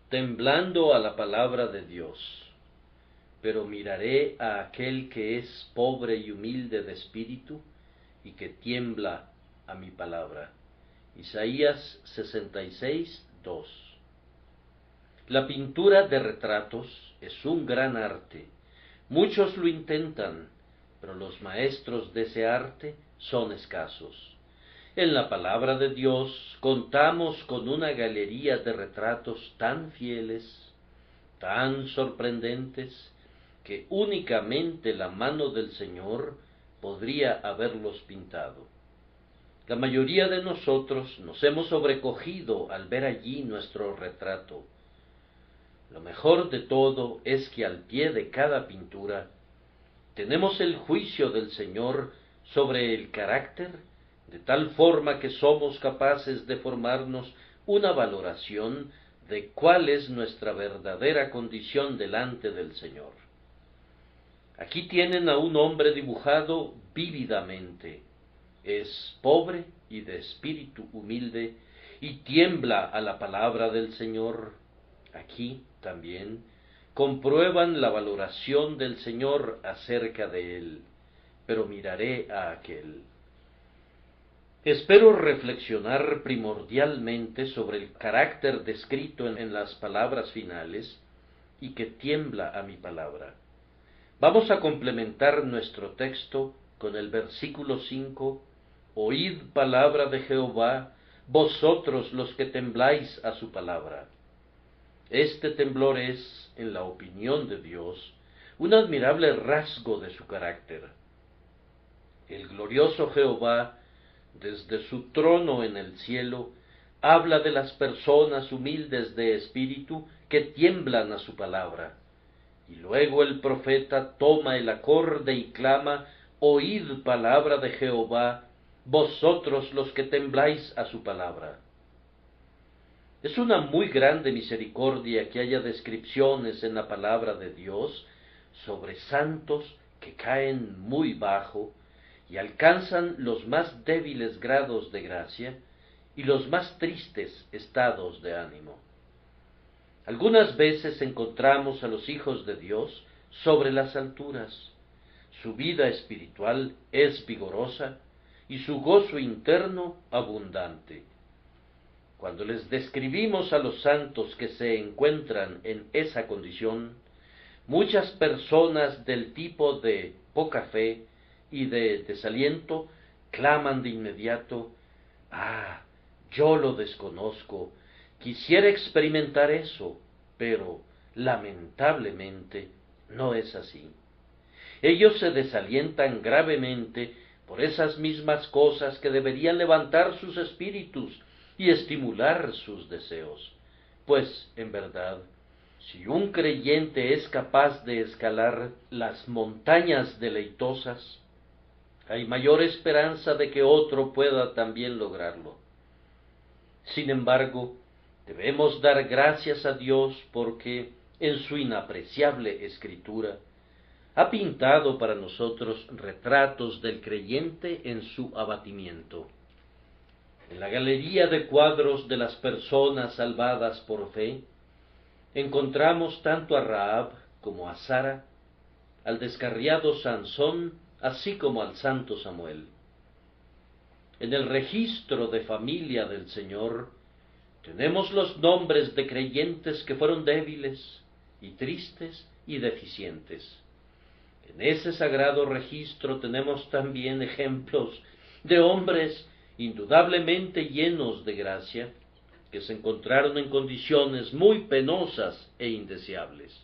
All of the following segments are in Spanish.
temblando a la palabra de Dios, pero miraré a aquel que es pobre y humilde de espíritu y que tiembla a mi palabra. Isaías 66, 2. La pintura de retratos es un gran arte. Muchos lo intentan, pero los maestros de ese arte son escasos. En la palabra de Dios contamos con una galería de retratos tan fieles, tan sorprendentes, que únicamente la mano del Señor podría haberlos pintado. La mayoría de nosotros nos hemos sobrecogido al ver allí nuestro retrato. Lo mejor de todo es que al pie de cada pintura tenemos el juicio del Señor sobre el carácter, de tal forma que somos capaces de formarnos una valoración de cuál es nuestra verdadera condición delante del Señor. Aquí tienen a un hombre dibujado vívidamente. Es pobre y de espíritu humilde, y tiembla a la palabra del Señor. Aquí también comprueban la valoración del Señor acerca de él, pero miraré a aquel. Espero reflexionar primordialmente sobre el carácter descrito en las palabras finales, y que tiembla a mi palabra. Vamos a complementar nuestro texto con el versículo 5, Oíd palabra de Jehová, vosotros los que tembláis a su palabra. Este temblor es, en la opinión de Dios, un admirable rasgo de su carácter. El glorioso Jehová, desde su trono en el cielo, habla de las personas humildes de espíritu que tiemblan a su palabra. Y luego el profeta toma el acorde y clama, Oíd palabra de Jehová, vosotros los que tembláis a su palabra. Es una muy grande misericordia que haya descripciones en la palabra de Dios sobre santos que caen muy bajo y alcanzan los más débiles grados de gracia y los más tristes estados de ánimo. Algunas veces encontramos a los hijos de Dios sobre las alturas. Su vida espiritual es vigorosa y su gozo interno abundante. Cuando les describimos a los santos que se encuentran en esa condición, muchas personas del tipo de poca fe y de desaliento claman de inmediato, yo lo desconozco, quisiera experimentar eso, pero lamentablemente no es así. Ellos se desalientan gravemente por esas mismas cosas que deberían levantar sus espíritus y estimular sus deseos. Pues, en verdad, si un creyente es capaz de escalar las montañas deleitosas, hay mayor esperanza de que otro pueda también lograrlo. Sin embargo, debemos dar gracias a Dios porque, en su inapreciable escritura, ha pintado para nosotros retratos del creyente en su abatimiento. En la galería de cuadros de las personas salvadas por fe, encontramos tanto a Rahab como a Sara, al descarriado Sansón, así como al santo Samuel. En el registro de familia del Señor, tenemos los nombres de creyentes que fueron débiles y tristes y deficientes. En ese sagrado registro tenemos también ejemplos de hombres indudablemente llenos de gracia, que se encontraron en condiciones muy penosas e indeseables.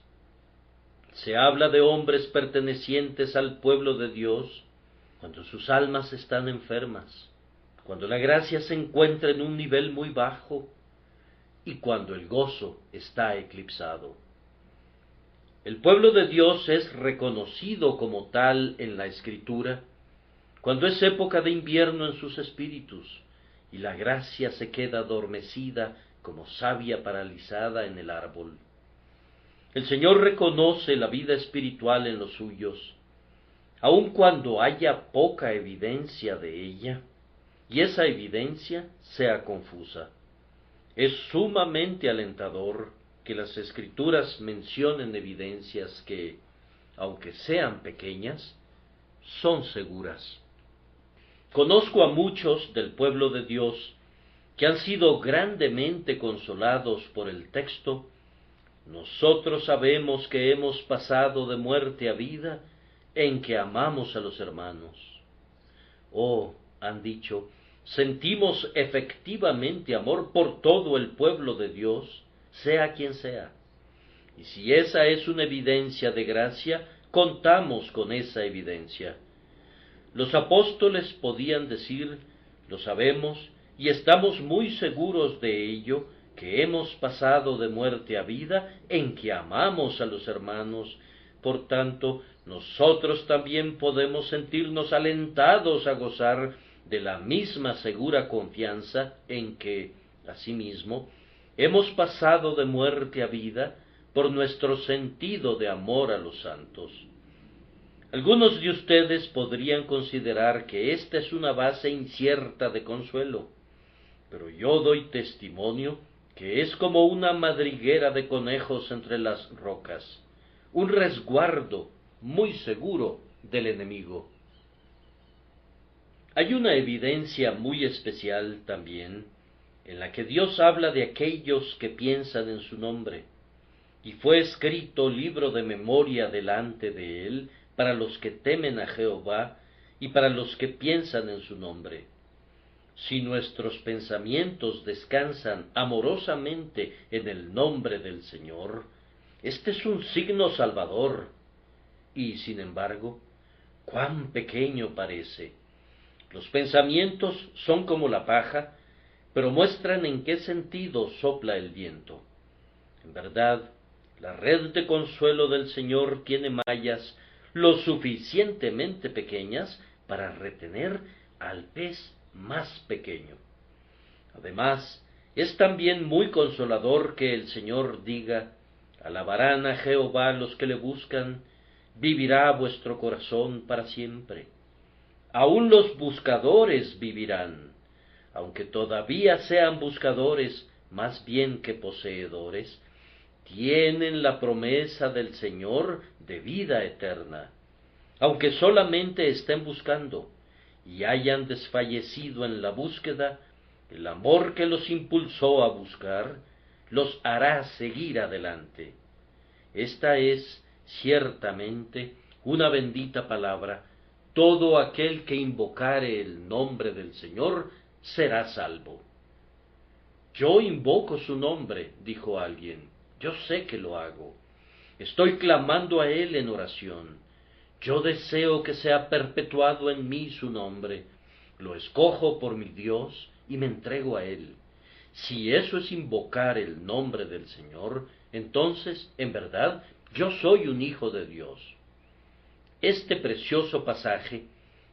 Se habla de hombres pertenecientes al pueblo de Dios cuando sus almas están enfermas, cuando la gracia se encuentra en un nivel muy bajo y cuando el gozo está eclipsado. El pueblo de Dios es reconocido como tal en la Escritura cuando es época de invierno en sus espíritus y la gracia se queda adormecida como savia paralizada en el árbol. El Señor reconoce la vida espiritual en los suyos, aun cuando haya poca evidencia de ella, y esa evidencia sea confusa. Es sumamente alentador que las Escrituras mencionen evidencias que, aunque sean pequeñas, son seguras. Conozco a muchos del pueblo de Dios que han sido grandemente consolados por el texto: nosotros sabemos que hemos pasado de muerte a vida en que amamos a los hermanos. Oh, han dicho, sentimos efectivamente amor por todo el pueblo de Dios, sea quien sea. Y si esa es una evidencia de gracia, contamos con esa evidencia. Los apóstoles podían decir: lo sabemos y estamos muy seguros de ello, que hemos pasado de muerte a vida en que amamos a los hermanos. Por tanto, nosotros también podemos sentirnos alentados a gozar de la misma segura confianza en que, asimismo, hemos pasado de muerte a vida por nuestro sentido de amor a los santos. Algunos de ustedes podrían considerar que esta es una base incierta de consuelo, pero yo doy testimonio que es como una madriguera de conejos entre las rocas, un resguardo muy seguro del enemigo. Hay una evidencia muy especial también en la que Dios habla de aquellos que piensan en su nombre, y fue escrito libro de memoria delante de él para los que temen a Jehová y para los que piensan en su nombre. Si nuestros pensamientos descansan amorosamente en el nombre del Señor, este es un signo salvador. Y, sin embargo, cuán pequeño parece. Los pensamientos son como la paja, pero muestran en qué sentido sopla el viento. En verdad, la red de consuelo del Señor tiene mallas lo suficientemente pequeñas para retener al pez más pequeño. Además, es también muy consolador que el Señor diga: alabarán a Jehová los que le buscan, vivirá vuestro corazón para siempre. Aun los buscadores vivirán, aunque todavía sean buscadores más bien que poseedores, tienen la promesa del Señor de vida eterna, aunque solamente estén buscando y hayan desfallecido en la búsqueda. El amor que los impulsó a buscar los hará seguir adelante. Esta es ciertamente una bendita palabra: todo aquel que invocare el nombre del Señor será salvo. Yo invoco su nombre, dijo alguien. Yo sé que lo hago. Estoy clamando a Él en oración. Yo deseo que sea perpetuado en mí su nombre. Lo escojo por mi Dios y me entrego a Él. Si eso es invocar el nombre del Señor, entonces, en verdad, yo soy un hijo de Dios. Este precioso pasaje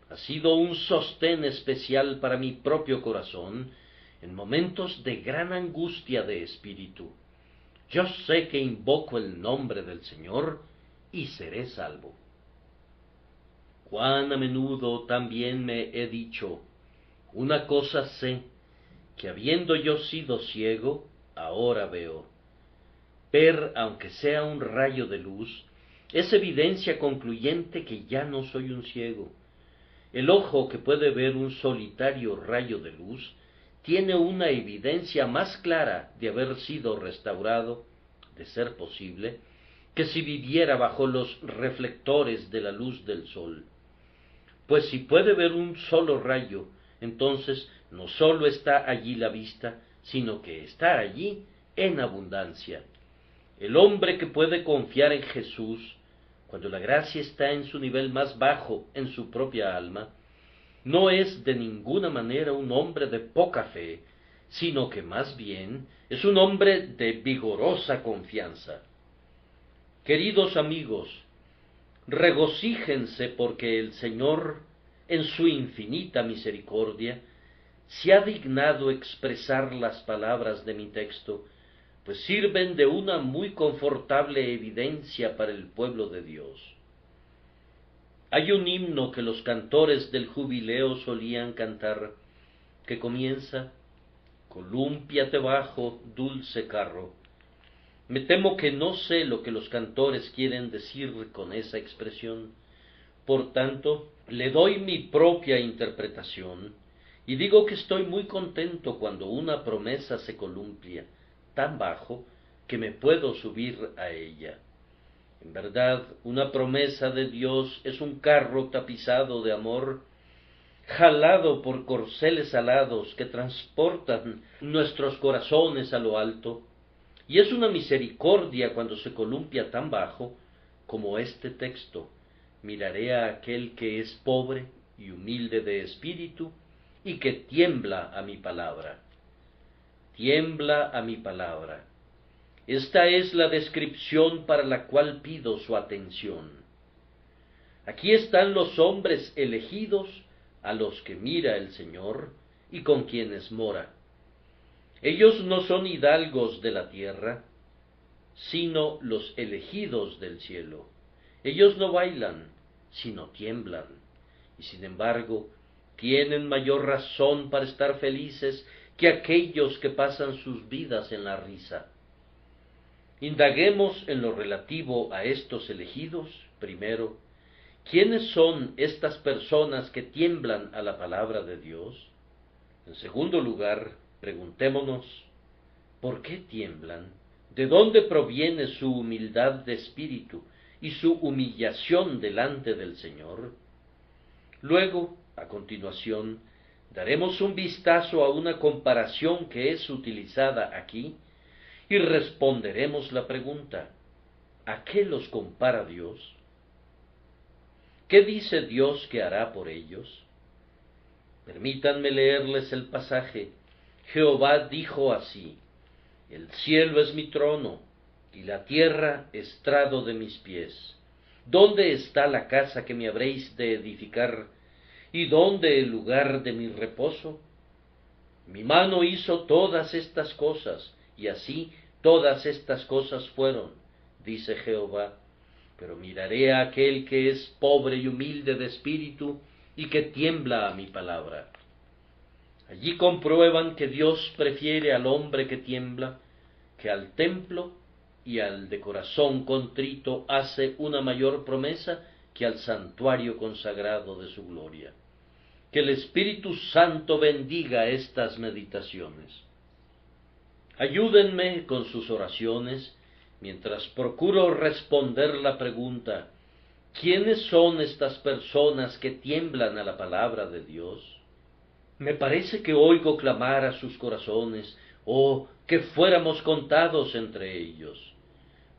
ha sido un sostén especial para mi propio corazón en momentos de gran angustia de espíritu. Yo sé que invoco el nombre del Señor y seré salvo. Cuán a menudo también me he dicho: una cosa sé, que habiendo yo sido ciego, ahora veo. Ver, aunque sea un rayo de luz, es evidencia concluyente que ya no soy un ciego. El ojo que puede ver un solitario rayo de luz tiene una evidencia más clara de haber sido restaurado, de ser posible, que si viviera bajo los reflectores de la luz del sol. Pues si puede ver un solo rayo, entonces no sólo está allí la vista, sino que está allí en abundancia. El hombre que puede confiar en Jesús, cuando la gracia está en su nivel más bajo en su propia alma, no es de ninguna manera un hombre de poca fe, sino que más bien es un hombre de vigorosa confianza. Queridos amigos, regocíjense porque el Señor, en su infinita misericordia, se ha dignado expresar las palabras de mi texto, pues sirven de una muy confortable evidencia para el pueblo de Dios. Hay un himno que los cantores del jubileo solían cantar, que comienza: colúmpiate bajo, dulce carro. Me temo que no sé lo que los cantores quieren decir con esa expresión. Por tanto, le doy mi propia interpretación y digo que estoy muy contento cuando una promesa se columpia tan bajo que me puedo subir a ella. En verdad, una promesa de Dios es un carro tapizado de amor, jalado por corceles alados que transportan nuestros corazones a lo alto, y es una misericordia cuando se columpia tan bajo como este texto: miraré a aquel que es pobre y humilde de espíritu y que tiembla a mi palabra. Tiembla a mi palabra. Esta es la descripción para la cual pido su atención. Aquí están los hombres elegidos a los que mira el Señor y con quienes mora. Ellos no son hidalgos de la tierra, sino los elegidos del cielo. Ellos no bailan, sino tiemblan, y sin embargo tienen mayor razón para estar felices que aquellos que pasan sus vidas en la risa. Indaguemos en lo relativo a estos elegidos. Primero, ¿quiénes son estas personas que tiemblan a la palabra de Dios? En segundo lugar, preguntémonos, ¿por qué tiemblan? ¿De dónde proviene su humildad de espíritu y su humillación delante del Señor? Luego, a continuación, daremos un vistazo a una comparación que es utilizada aquí y responderemos la pregunta: ¿a qué los compara Dios? ¿Qué dice Dios que hará por ellos? Permítanme leerles el pasaje. Jehová dijo así: el cielo es mi trono, y la tierra estrado de mis pies. ¿Dónde está la casa que me habréis de edificar? ¿Y dónde el lugar de mi reposo? Mi mano hizo todas estas cosas, y así todas estas cosas fueron, dice Jehová. Pero miraré a aquel que es pobre y humilde de espíritu, y que tiembla a mi palabra. Allí comprueban que Dios prefiere al hombre que tiembla, que al templo, y al de corazón contrito hace una mayor promesa que al santuario consagrado de su gloria. Que el Espíritu Santo bendiga estas meditaciones. Ayúdenme con sus oraciones mientras procuro responder la pregunta: ¿quiénes son estas personas que tiemblan a la palabra de Dios? Me parece que oigo clamar a sus corazones: ¡oh, que fuéramos contados entre ellos!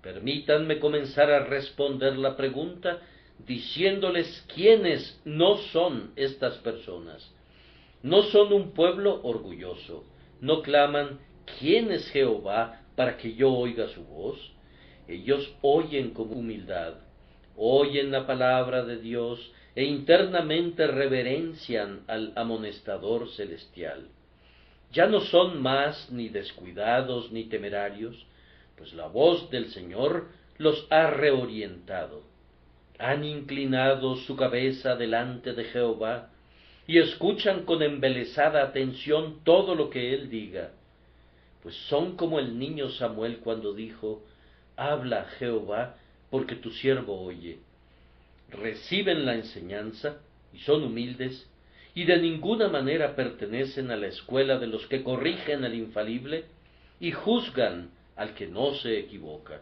Permítanme comenzar a responder la pregunta diciéndoles quiénes no son estas personas. No son un pueblo orgulloso, no claman: ¿quién es Jehová para que yo oiga su voz? Ellos oyen con humildad, oyen la palabra de Dios e internamente reverencian al amonestador celestial. Ya no son más ni descuidados ni temerarios, pues la voz del Señor los ha reorientado. Han inclinado su cabeza delante de Jehová y escuchan con embelesada atención todo lo que él diga, pues son como el niño Samuel cuando dijo: habla, Jehová, porque tu siervo oye. Reciben la enseñanza y son humildes, y de ninguna manera pertenecen a la escuela de los que corrigen al infalible y juzgan al que no se equivoca.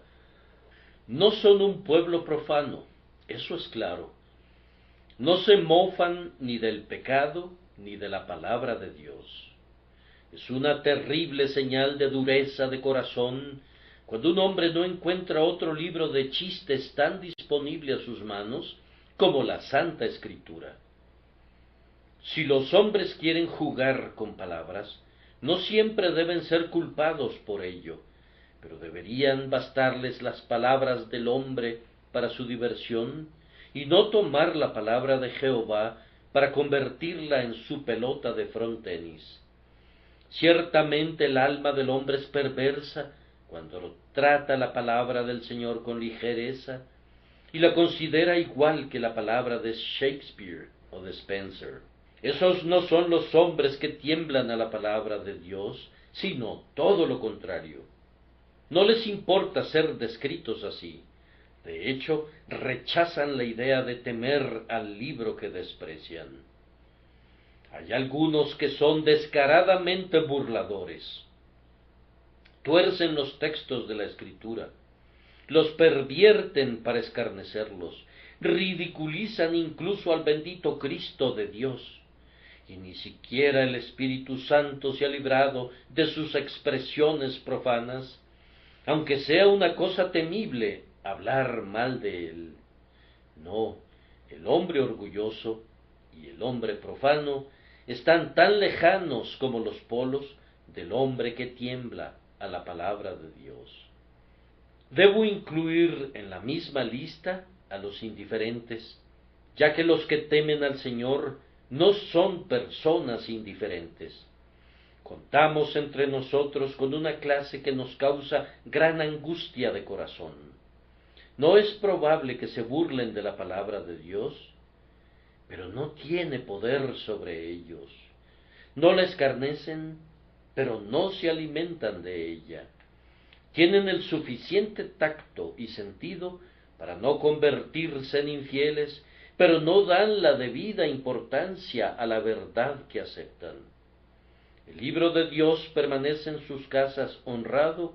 No son un pueblo profano, eso es claro. No se mofan ni del pecado ni de la palabra de Dios. Es una terrible señal de dureza de corazón cuando un hombre no encuentra otro libro de chistes tan disponible a sus manos como la Santa Escritura. Si los hombres quieren jugar con palabras, no siempre deben ser culpados por ello, pero deberían bastarles las palabras del hombre para su diversión y no tomar la palabra de Jehová para convertirla en su pelota de frontenis. Ciertamente el alma del hombre es perversa cuando trata la palabra del Señor con ligereza y la considera igual que la palabra de Shakespeare o de Spencer. Esos no son los hombres que tiemblan a la palabra de Dios, sino todo lo contrario. No les importa ser descritos así. De hecho, rechazan la idea de temer al libro que desprecian. Hay algunos que son descaradamente burladores. Tuercen los textos de la Escritura, los pervierten para escarnecerlos, ridiculizan incluso al bendito Cristo de Dios, y ni siquiera el Espíritu Santo se ha librado de sus expresiones profanas, aunque sea una cosa temible hablar mal de él. No, el hombre orgulloso y el hombre profano están tan lejanos como los polos del hombre que tiembla a la palabra de Dios. Debo incluir en la misma lista a los indiferentes, ya que los que temen al Señor no son personas indiferentes. Contamos entre nosotros con una clase que nos causa gran angustia de corazón. No es probable que se burlen de la palabra de Dios, pero no tiene poder sobre ellos. No la escarnecen, pero no se alimentan de ella. Tienen el suficiente tacto y sentido para no convertirse en infieles, pero no dan la debida importancia a la verdad que aceptan. El libro de Dios permanece en sus casas honrado,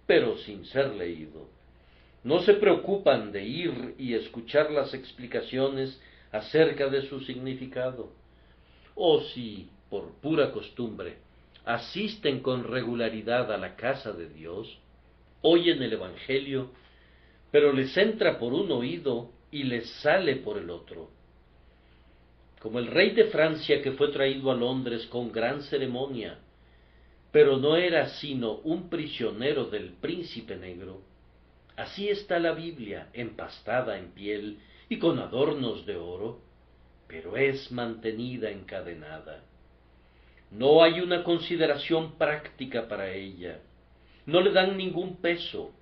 pero sin ser leído. No se preocupan de ir y escuchar las explicaciones acerca de su significado. O si, por pura costumbre, asisten con regularidad a la casa de Dios, oyen el Evangelio, pero les entra por un oído y les sale por el otro. Como el rey de Francia que fue traído a Londres con gran ceremonia, pero no era sino un prisionero del príncipe negro, así está la Biblia empastada en piel y con adornos de oro, pero es mantenida encadenada. No hay una consideración práctica para ella, no le dan ningún peso,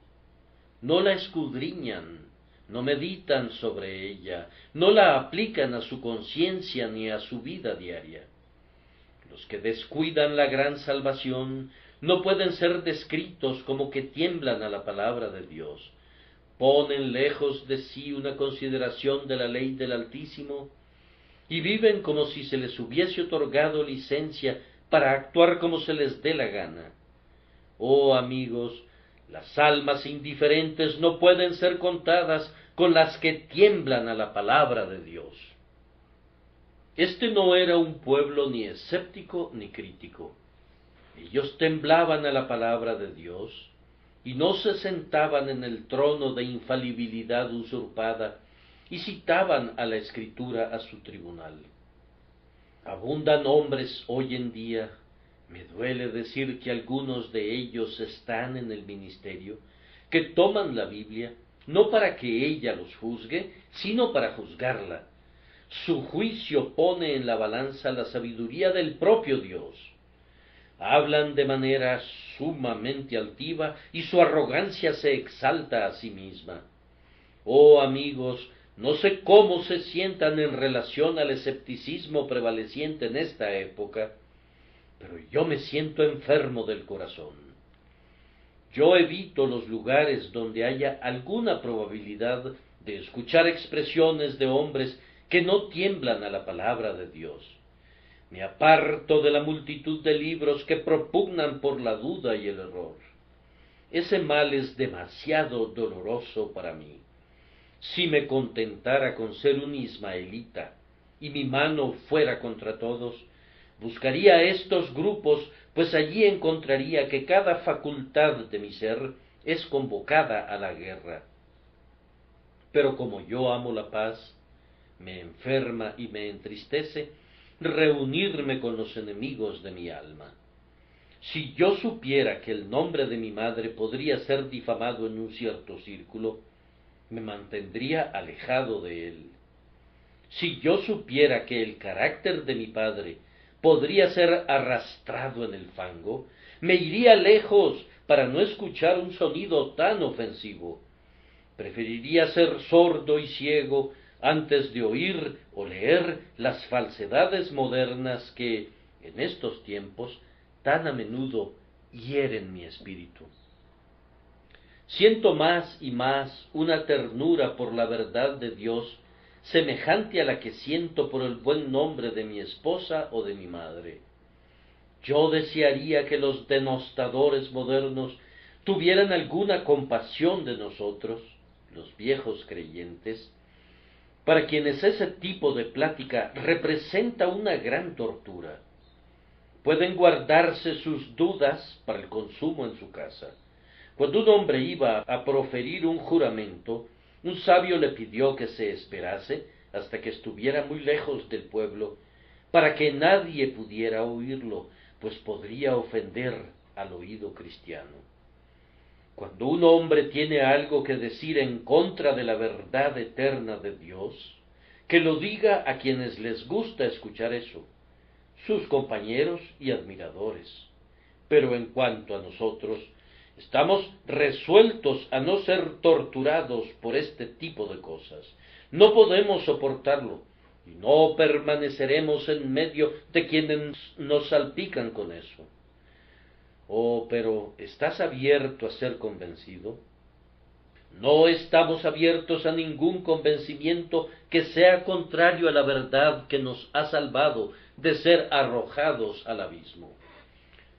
no la escudriñan, no meditan sobre ella, no la aplican a su conciencia ni a su vida diaria. Los que descuidan la gran salvación no pueden ser descritos como que tiemblan a la palabra de Dios. Ponen lejos de sí una consideración de la ley del Altísimo y viven como si se les hubiese otorgado licencia para actuar como se les dé la gana. Oh amigos, las almas indiferentes no pueden ser contadas con las que tiemblan a la palabra de Dios. Este no era un pueblo ni escéptico ni crítico. Ellos temblaban a la palabra de Dios y no se sentaban en el trono de infalibilidad usurpada y citaban a la Escritura a su tribunal. Abundan hombres hoy en día, me duele decir que algunos de ellos están en el ministerio, que toman la Biblia no para que ella los juzgue, sino para juzgarla. Su juicio pone en la balanza la sabiduría del propio Dios. Hablan de manera sumamente altiva y su arrogancia se exalta a sí misma. Oh amigos, no sé cómo se sientan en relación al escepticismo prevaleciente en esta época, pero yo me siento enfermo del corazón. Yo evito los lugares donde haya alguna probabilidad de escuchar expresiones de hombres que no tiemblan a la palabra de Dios. Me aparto de la multitud de libros que propugnan por la duda y el error. Ese mal es demasiado doloroso para mí. Si me contentara con ser un ismaelita y mi mano fuera contra todos, buscaría estos grupos, pues allí encontraría que cada facultad de mi ser es convocada a la guerra. Pero como yo amo la paz, me enferma y me entristece reunirme con los enemigos de mi alma. Si yo supiera que el nombre de mi madre podría ser difamado en un cierto círculo, me mantendría alejado de él. Si yo supiera que el carácter de mi padre podría ser arrastrado en el fango, me iría lejos para no escuchar un sonido tan ofensivo. Preferiría ser sordo y ciego antes de oír o leer las falsedades modernas que, en estos tiempos, tan a menudo hieren mi espíritu. Siento más y más una ternura por la verdad de Dios, semejante a la que siento por el buen nombre de mi esposa o de mi madre. Yo desearía que los denostadores modernos tuvieran alguna compasión de nosotros, los viejos creyentes, para quienes ese tipo de plática representa una gran tortura. Pueden guardarse sus dudas para el consumo en su casa. Cuando un hombre iba a proferir un juramento, un sabio le pidió que se esperase hasta que estuviera muy lejos del pueblo, para que nadie pudiera oírlo, pues podría ofender al oído cristiano. Cuando un hombre tiene algo que decir en contra de la verdad eterna de Dios, que lo diga a quienes les gusta escuchar eso, sus compañeros y admiradores. Pero en cuanto a nosotros, estamos resueltos a no ser torturados por este tipo de cosas. No podemos soportarlo y no permaneceremos en medio de quienes nos salpican con eso. Oh, pero ¿estás abierto a ser convencido? No estamos abiertos a ningún convencimiento que sea contrario a la verdad que nos ha salvado de ser arrojados al abismo.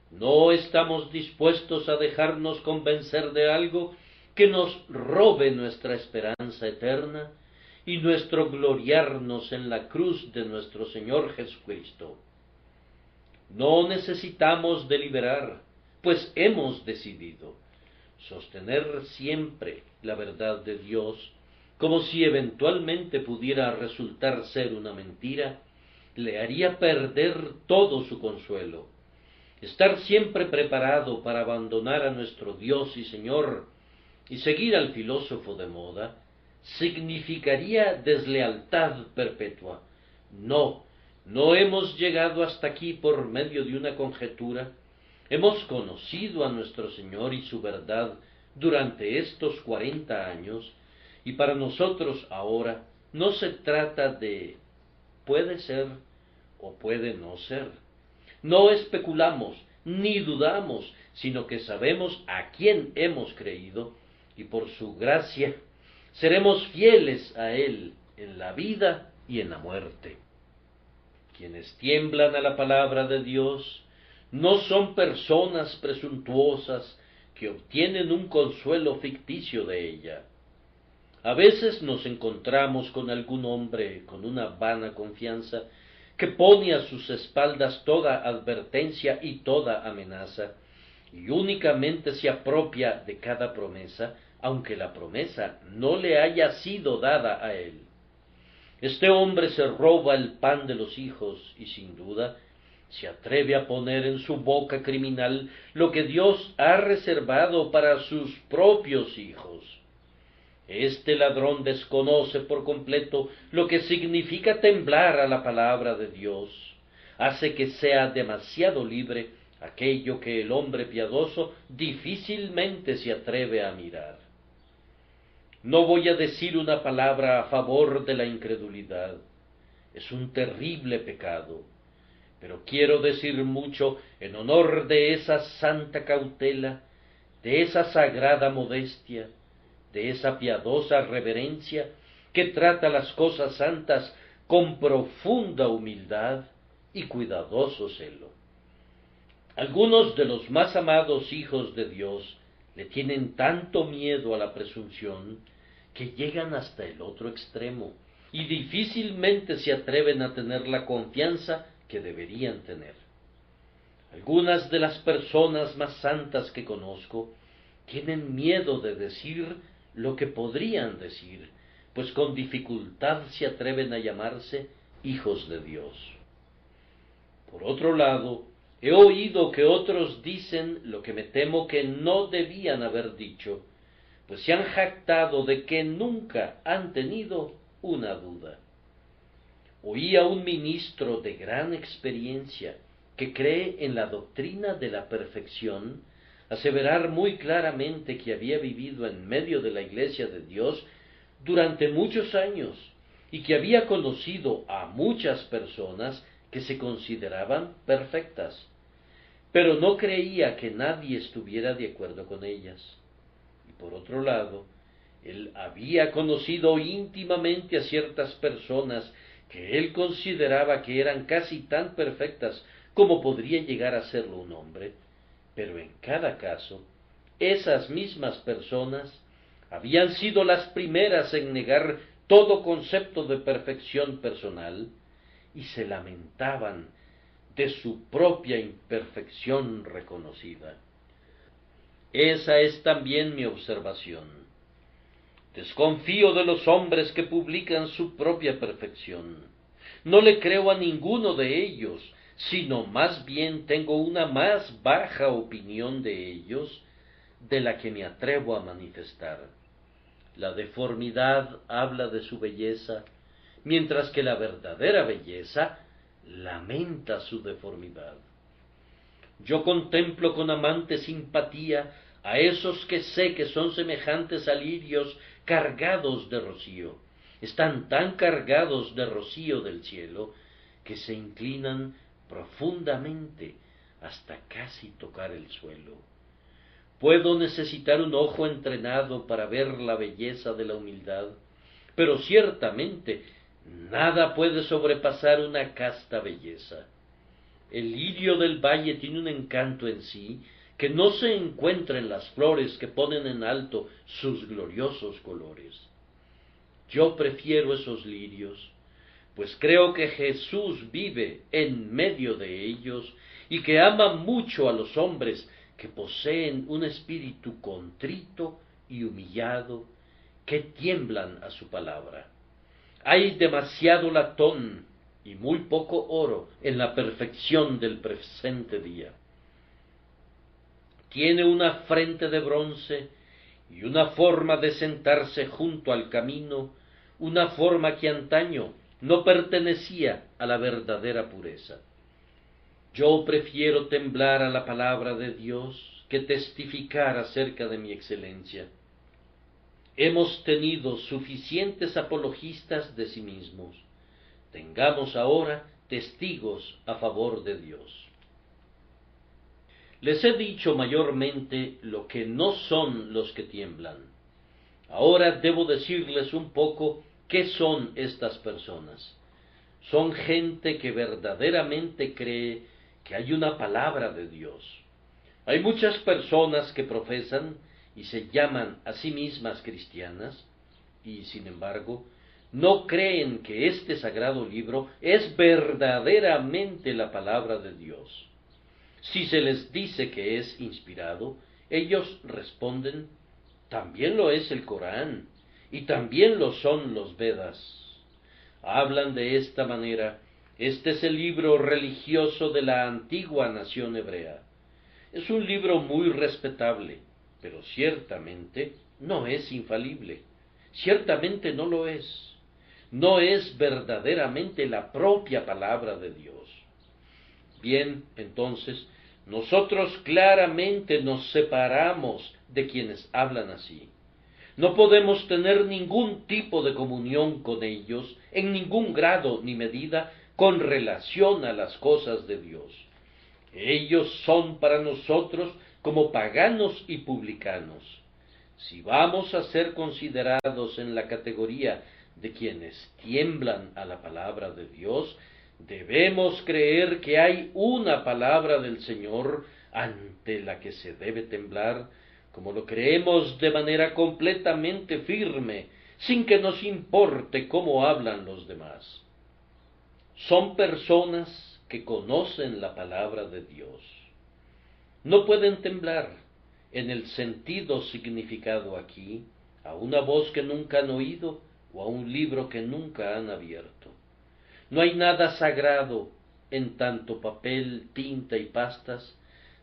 No estamos dispuestos a dejarnos convencer de algo que nos robe nuestra esperanza eterna y nuestro gloriarnos en la cruz de nuestro Señor Jesucristo. No necesitamos deliberar, pues hemos decidido sostener siempre la verdad de Dios, como si eventualmente pudiera resultar ser una mentira, le haría perder todo su consuelo. Estar siempre preparado para abandonar a nuestro Dios y Señor y seguir al filósofo de moda significaría deslealtad perpetua. No hemos llegado hasta aquí por medio de una conjetura. Hemos conocido a nuestro Señor y su verdad durante estos 40 años, y para nosotros ahora no se trata de puede ser o puede no ser. No especulamos ni dudamos, sino que sabemos a quién hemos creído, y por su gracia seremos fieles a Él en la vida y en la muerte. Quienes tiemblan a la palabra de Dios no son personas presuntuosas que obtienen un consuelo ficticio de ella. A veces nos encontramos con algún hombre con una vana confianza que pone a sus espaldas toda advertencia y toda amenaza, y únicamente se apropia de cada promesa, aunque la promesa no le haya sido dada a él. Este hombre se roba el pan de los hijos y sin duda se atreve a poner en su boca criminal lo que Dios ha reservado para sus propios hijos. Este ladrón desconoce por completo lo que significa temblar a la palabra de Dios. Hace que sea demasiado libre aquello que el hombre piadoso difícilmente se atreve a mirar. No voy a decir una palabra a favor de la incredulidad. Es un terrible pecado. Pero quiero decir mucho en honor de esa santa cautela, de esa sagrada modestia, de esa piadosa reverencia que trata las cosas santas con profunda humildad y cuidadoso celo. Algunos de los más amados hijos de Dios le tienen tanto miedo a la presunción que llegan hasta el otro extremo y difícilmente se atreven a tener la confianza que deberían tener. Algunas de las personas más santas que conozco tienen miedo de decir lo que podrían decir, pues con dificultad se atreven a llamarse hijos de Dios. Por otro lado, he oído que otros dicen lo que me temo que no debían haber dicho, pues se han jactado de que nunca han tenido una duda. Oí a un ministro de gran experiencia que cree en la doctrina de la perfección aseverar muy claramente que había vivido en medio de la Iglesia de Dios durante muchos años y que había conocido a muchas personas que se consideraban perfectas, pero no creía que nadie estuviera de acuerdo con ellas. Y por otro lado, él había conocido íntimamente a ciertas personas que él consideraba que eran casi tan perfectas como podría llegar a serlo un hombre, pero en cada caso, esas mismas personas habían sido las primeras en negar todo concepto de perfección personal y se lamentaban de su propia imperfección reconocida. Esa es también mi observación. Desconfío de los hombres que publican su propia perfección. No le creo a ninguno de ellos, sino más bien tengo una más baja opinión de ellos de la que me atrevo a manifestar. La deformidad habla de su belleza, mientras que la verdadera belleza lamenta su deformidad. Yo contemplo con amante simpatía a esos que sé que son semejantes a lirios cargados de rocío. Están tan cargados de rocío del cielo que se inclinan profundamente hasta casi tocar el suelo. Puedo necesitar un ojo entrenado para ver la belleza de la humildad, pero ciertamente nada puede sobrepasar una casta belleza. El lirio del valle tiene un encanto en sí que no se encuentra en las flores que ponen en alto sus gloriosos colores. Yo prefiero esos lirios, pues creo que Jesús vive en medio de ellos y que ama mucho a los hombres que poseen un espíritu contrito y humillado, que tiemblan a su palabra. Hay demasiado latón y muy poco oro en la perfección del presente día. Tiene una frente de bronce y una forma de sentarse junto al camino, una forma que antaño no pertenecía a la verdadera pureza. Yo prefiero temblar a la palabra de Dios que testificar acerca de mi excelencia. Hemos tenido suficientes apologistas de sí mismos. Tengamos ahora testigos a favor de Dios. Les he dicho mayormente lo que no son los que tiemblan. Ahora debo decirles un poco qué son estas personas. Son gente que verdaderamente cree que hay una palabra de Dios. Hay muchas personas que profesan y se llaman a sí mismas cristianas, y sin embargo, no creen que este sagrado libro es verdaderamente la palabra de Dios. Si se les dice que es inspirado, ellos responden, también lo es el Corán, y también lo son los Vedas. Hablan de esta manera, este es el libro religioso de la antigua nación hebrea. Es un libro muy respetable, pero ciertamente no es infalible. Ciertamente no lo es. No es verdaderamente la propia palabra de Dios. Bien, entonces, nosotros claramente nos separamos de quienes hablan así. No podemos tener ningún tipo de comunión con ellos, en ningún grado ni medida, con relación a las cosas de Dios. Ellos son para nosotros como paganos y publicanos. Si vamos a ser considerados en la categoría de quienes tiemblan a la palabra de Dios, debemos creer que hay una palabra del Señor ante la que se debe temblar, como lo creemos de manera completamente firme, sin que nos importe cómo hablan los demás. Son personas que conocen la palabra de Dios. No pueden temblar en el sentido significado aquí a una voz que nunca han oído o a un libro que nunca han abierto. No hay nada sagrado en tanto papel, tinta y pastas,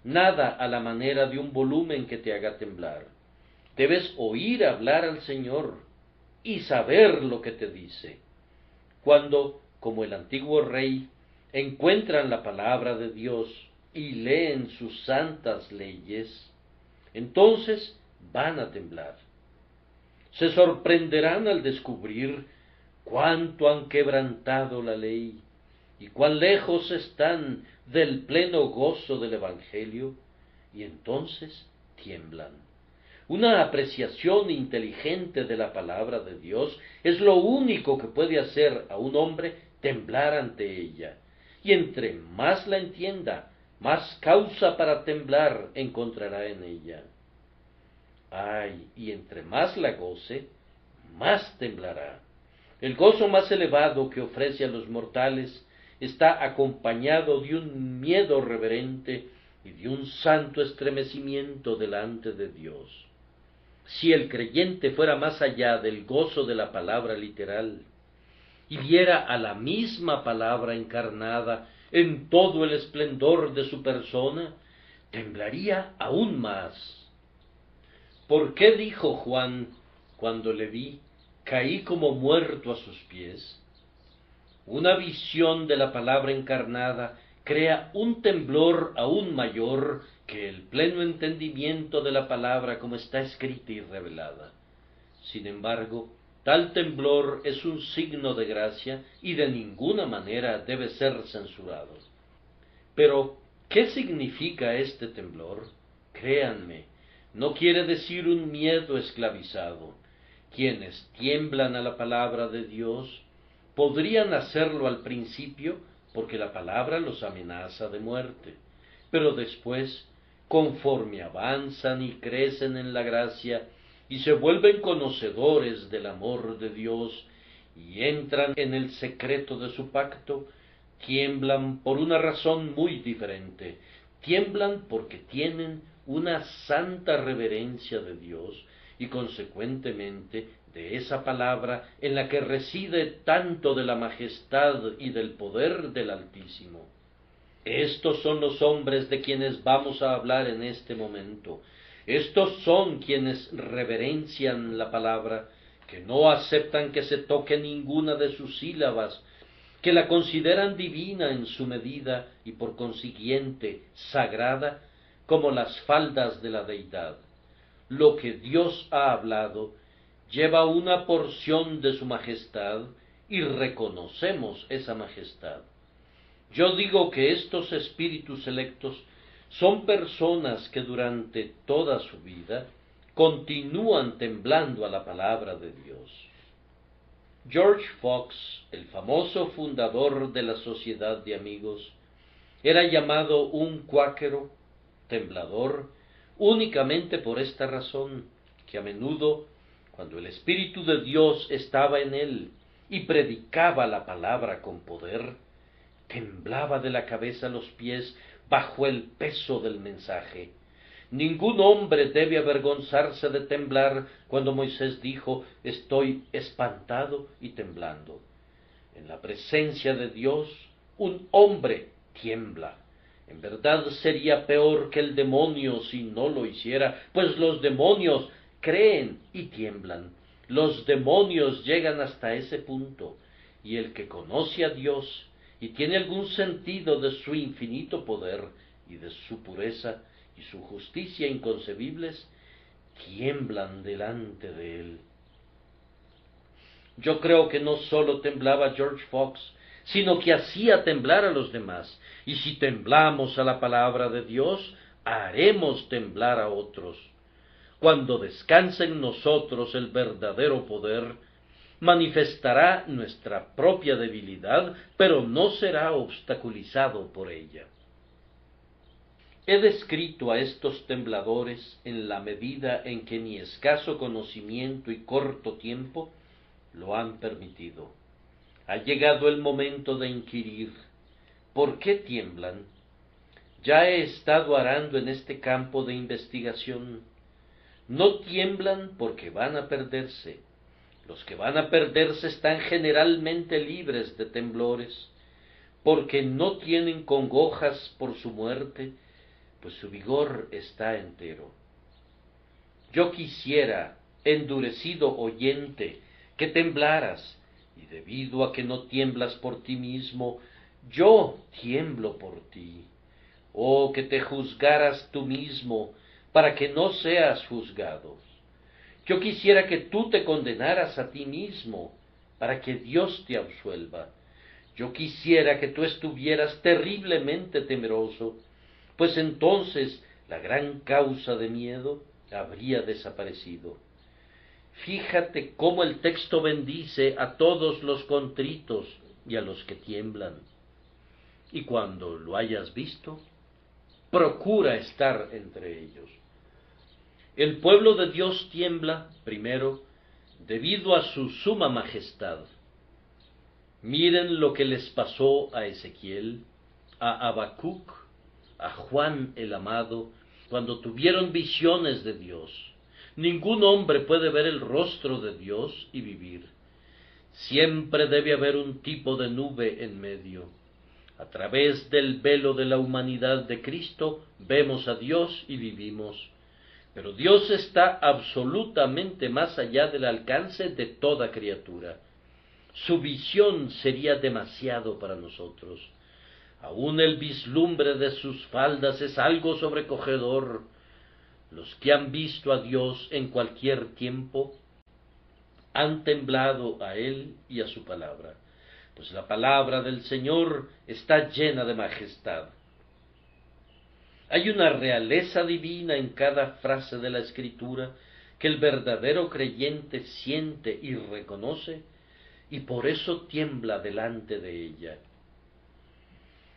nada a la manera de un volumen que te haga temblar. Debes oír hablar al Señor y saber lo que te dice. Cuando, como el antiguo rey, encuentran la palabra de Dios y leen sus santas leyes, entonces van a temblar. Se sorprenderán al descubrir cuánto han quebrantado la ley y cuán lejos están del pleno gozo del Evangelio, y entonces tiemblan, Una apreciación inteligente de la palabra de Dios es lo único que puede hacer a un hombre temblar ante ella. Y entre más la entienda, más causa para temblar encontrará en ella. Ay, y entre más la goce, más temblará. El gozo más elevado que ofrece a los mortales está acompañado de un miedo reverente y de un santo estremecimiento delante de Dios. Si el creyente fuera más allá del gozo de la palabra literal y viera a la misma palabra encarnada en todo el esplendor de su persona, temblaría aún más. ¿Por qué dijo Juan, cuando le vi, caí como muerto a sus pies? Una visión de la palabra encarnada crea un temblor aún mayor que el pleno entendimiento de la palabra como está escrita y revelada. Sin embargo, tal temblor es un signo de gracia y de ninguna manera debe ser censurado. Pero, ¿qué significa este temblor? Créanme, no quiere decir un miedo esclavizado. Quienes tiemblan a la palabra de Dios podrían hacerlo al principio porque la palabra los amenaza de muerte, pero después, conforme avanzan y crecen en la gracia y se vuelven conocedores del amor de Dios y entran en el secreto de su pacto, tiemblan por una razón muy diferente. Tiemblan porque tienen una santa reverencia de Dios y consecuentemente de esa palabra en la que reside tanto de la majestad y del poder del Altísimo. Estos son los hombres de quienes vamos a hablar en este momento. Estos son quienes reverencian la palabra, que no aceptan que se toque ninguna de sus sílabas, que la consideran divina en su medida y por consiguiente sagrada como las faldas de la deidad. Lo que Dios ha hablado lleva una porción de su majestad y reconocemos esa majestad. Yo digo que estos espíritus electos son personas que durante toda su vida continúan temblando a la palabra de Dios. George Fox, el famoso fundador de la Sociedad de Amigos, era llamado un cuáquero temblador únicamente por esta razón, que a menudo, cuando el Espíritu de Dios estaba en él y predicaba la palabra con poder, temblaba de la cabeza a los pies bajo el peso del mensaje. Ningún hombre debe avergonzarse de temblar cuando Moisés dijo, estoy espantado y temblando. En la presencia de Dios, un hombre tiembla. En verdad sería peor que el demonio si no lo hiciera, pues los demonios creen y tiemblan. Los demonios llegan hasta ese punto, y el que conoce a Dios y tiene algún sentido de su infinito poder y de su pureza y su justicia inconcebibles, tiemblan delante de él. Yo creo que no sólo temblaba George Fox, sino que hacía temblar a los demás, y si temblamos a la palabra de Dios, haremos temblar a otros. Cuando descanse en nosotros el verdadero poder, manifestará nuestra propia debilidad, pero no será obstaculizado por ella. He descrito a estos tembladores en la medida en que mi escaso conocimiento y corto tiempo lo han permitido. Ha llegado el momento de inquirir, ¿por qué tiemblan? Ya he estado arando en este campo de investigación. No tiemblan porque van a perderse. Los que van a perderse están generalmente libres de temblores, porque no tienen congojas por su muerte, pues su vigor está entero. Yo quisiera, endurecido oyente, que temblaras, y debido a que no tiemblas por ti mismo, yo tiemblo por ti. Oh, que te juzgaras tú mismo, para que no seas juzgado. Yo quisiera que tú te condenaras a ti mismo, para que Dios te absuelva. Yo quisiera que tú estuvieras terriblemente temeroso, pues entonces la gran causa de miedo habría desaparecido. Fíjate cómo el texto bendice a todos los contritos y a los que tiemblan. Y cuando lo hayas visto, procura estar entre ellos. El pueblo de Dios tiembla, primero, debido a su suma majestad. Miren lo que les pasó a Ezequiel, a Habacuc, a Juan el Amado, cuando tuvieron visiones de Dios. Ningún hombre puede ver el rostro de Dios y vivir. Siempre debe haber un tipo de nube en medio. A través del velo de la humanidad de Cristo vemos a Dios y vivimos. Pero Dios está absolutamente más allá del alcance de toda criatura. Su visión sería demasiado para nosotros. Aún el vislumbre de sus faldas es algo sobrecogedor. Los que han visto a Dios en cualquier tiempo han temblado a Él y a su palabra, pues la palabra del Señor está llena de majestad. Hay una realeza divina en cada frase de la Escritura que el verdadero creyente siente y reconoce, y por eso tiembla delante de ella.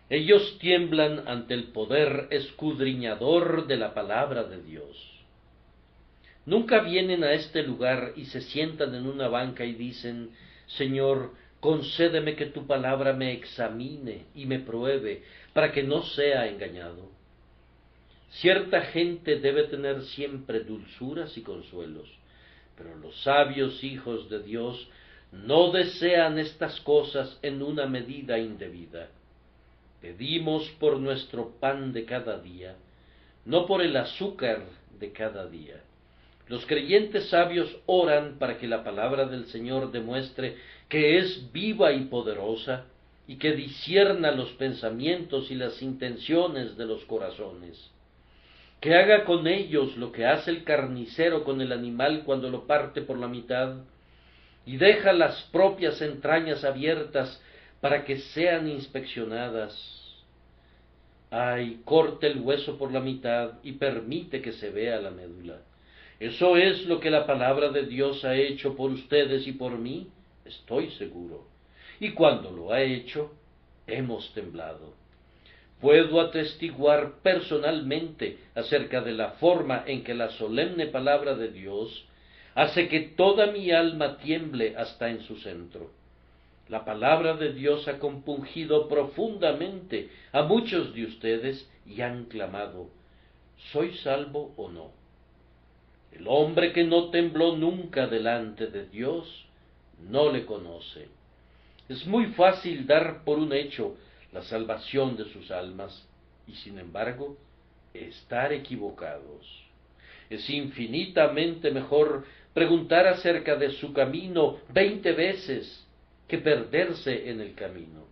Ellos tiemblan ante el poder escudriñador de la palabra de Dios. Nunca vienen a este lugar y se sientan en una banca y dicen: Señor, concédeme que tu palabra me examine y me pruebe, para que no sea engañado. Cierta gente debe tener siempre dulzuras y consuelos, pero los sabios hijos de Dios no desean estas cosas en una medida indebida. Pedimos por nuestro pan de cada día, no por el azúcar de cada día. Los creyentes sabios oran para que la palabra del Señor demuestre que es viva y poderosa, y que discierna los pensamientos y las intenciones de los corazones. Que haga con ellos lo que hace el carnicero con el animal cuando lo parte por la mitad, y deja las propias entrañas abiertas para que sean inspeccionadas. Ay, corte el hueso por la mitad y permite que se vea la médula. Eso es lo que la palabra de Dios ha hecho por ustedes y por mí, estoy seguro. Y cuando lo ha hecho, hemos temblado. Puedo atestiguar personalmente acerca de la forma en que la solemne palabra de Dios hace que toda mi alma tiemble hasta en su centro. La palabra de Dios ha compungido profundamente a muchos de ustedes y han clamado: ¿soy salvo o no? El hombre que no tembló nunca delante de Dios no le conoce. Es muy fácil dar por un hecho la salvación de sus almas, y sin embargo, estar equivocados. Es infinitamente mejor preguntar acerca de su camino 20 veces que perderse en el camino.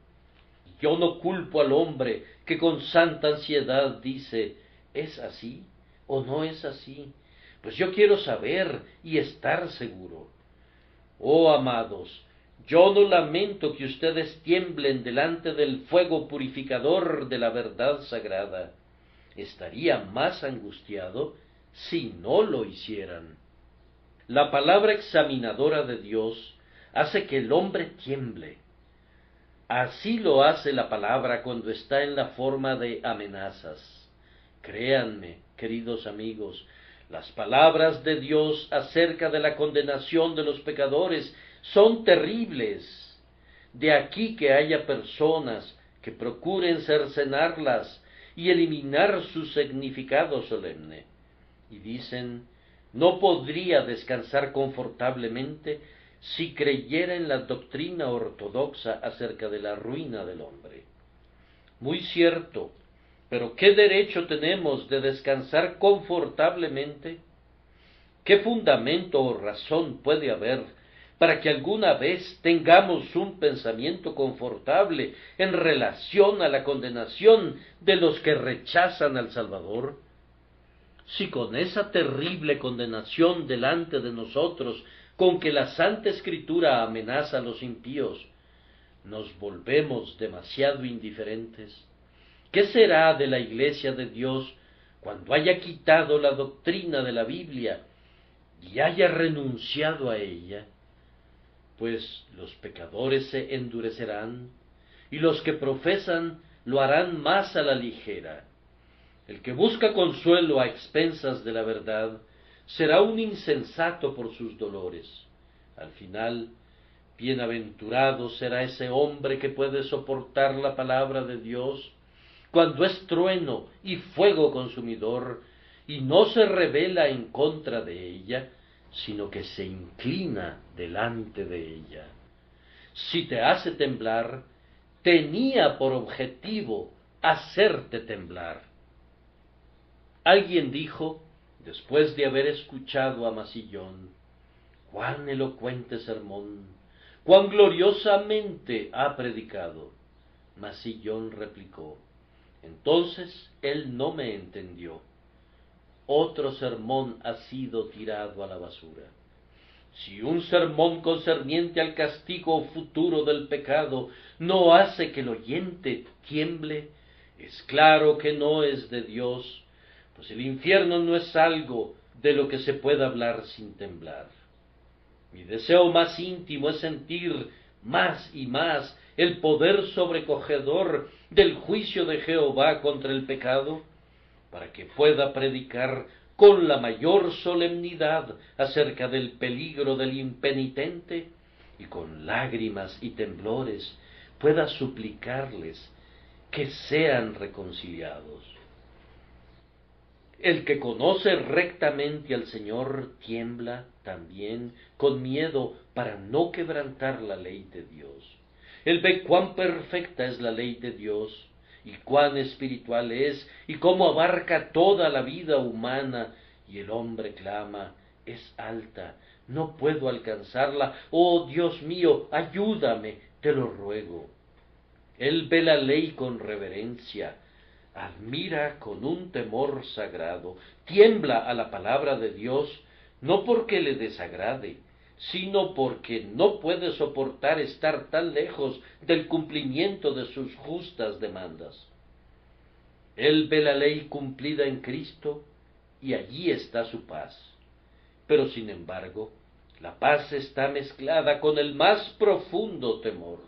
Yo no culpo al hombre que con santa ansiedad dice: ¿es así o no es así? Pues yo quiero saber y estar seguro. Oh amados, yo no lamento que ustedes tiemblen delante del fuego purificador de la verdad sagrada. Estaría más angustiado si no lo hicieran. La palabra examinadora de Dios hace que el hombre tiemble. Así lo hace la palabra cuando está en la forma de amenazas. Créanme, queridos amigos, las palabras de Dios acerca de la condenación de los pecadores son terribles. De aquí que haya personas que procuren cercenarlas y eliminar su significado solemne. Y dicen: no podría descansar confortablemente si creyera en la doctrina ortodoxa acerca de la ruina del hombre. Muy cierto, pero ¿qué derecho tenemos de descansar confortablemente? ¿Qué fundamento o razón puede haber para que alguna vez tengamos un pensamiento confortable en relación a la condenación de los que rechazan al Salvador? Si con esa terrible condenación delante de nosotros, con que la Santa Escritura amenaza a los impíos, nos volvemos demasiado indiferentes, ¿qué será de la Iglesia de Dios cuando haya quitado la doctrina de la Biblia y haya renunciado a ella, pues los pecadores se endurecerán y los que profesan lo harán más a la ligera. El que busca consuelo a expensas de la verdad será un insensato por sus dolores. Al final, bienaventurado será ese hombre que puede soportar la palabra de Dios cuando es trueno y fuego consumidor y no se rebela en contra de ella, sino que se inclina delante de ella. Si te hace temblar, tenía por objetivo hacerte temblar. Alguien dijo, después de haber escuchado a Masillón, cuán elocuente sermón, cuán gloriosamente ha predicado. Masillón replicó, entonces él no me entendió. Otro sermón ha sido tirado a la basura. Si un sermón concerniente al castigo futuro del pecado no hace que el oyente tiemble, es claro que no es de Dios, pues el infierno no es algo de lo que se pueda hablar sin temblar. Mi deseo más íntimo es sentir más y más el poder sobrecogedor del juicio de Jehová contra el pecado, para que pueda predicar con la mayor solemnidad acerca del peligro del impenitente, y con lágrimas y temblores pueda suplicarles que sean reconciliados. El que conoce rectamente al Señor tiembla también con miedo para no quebrantar la ley de Dios. Él ve cuán perfecta es la ley de Dios, y cuán espiritual es, y cómo abarca toda la vida humana, y el hombre clama, es alta, no puedo alcanzarla, oh Dios mío, ayúdame, te lo ruego. Él ve la ley con reverencia, admira con un temor sagrado, tiembla a la palabra de Dios, no porque le desagrade, sino porque no puede soportar estar tan lejos del cumplimiento de sus justas demandas. Él ve la ley cumplida en Cristo, y allí está su paz. Pero sin embargo, la paz está mezclada con el más profundo temor.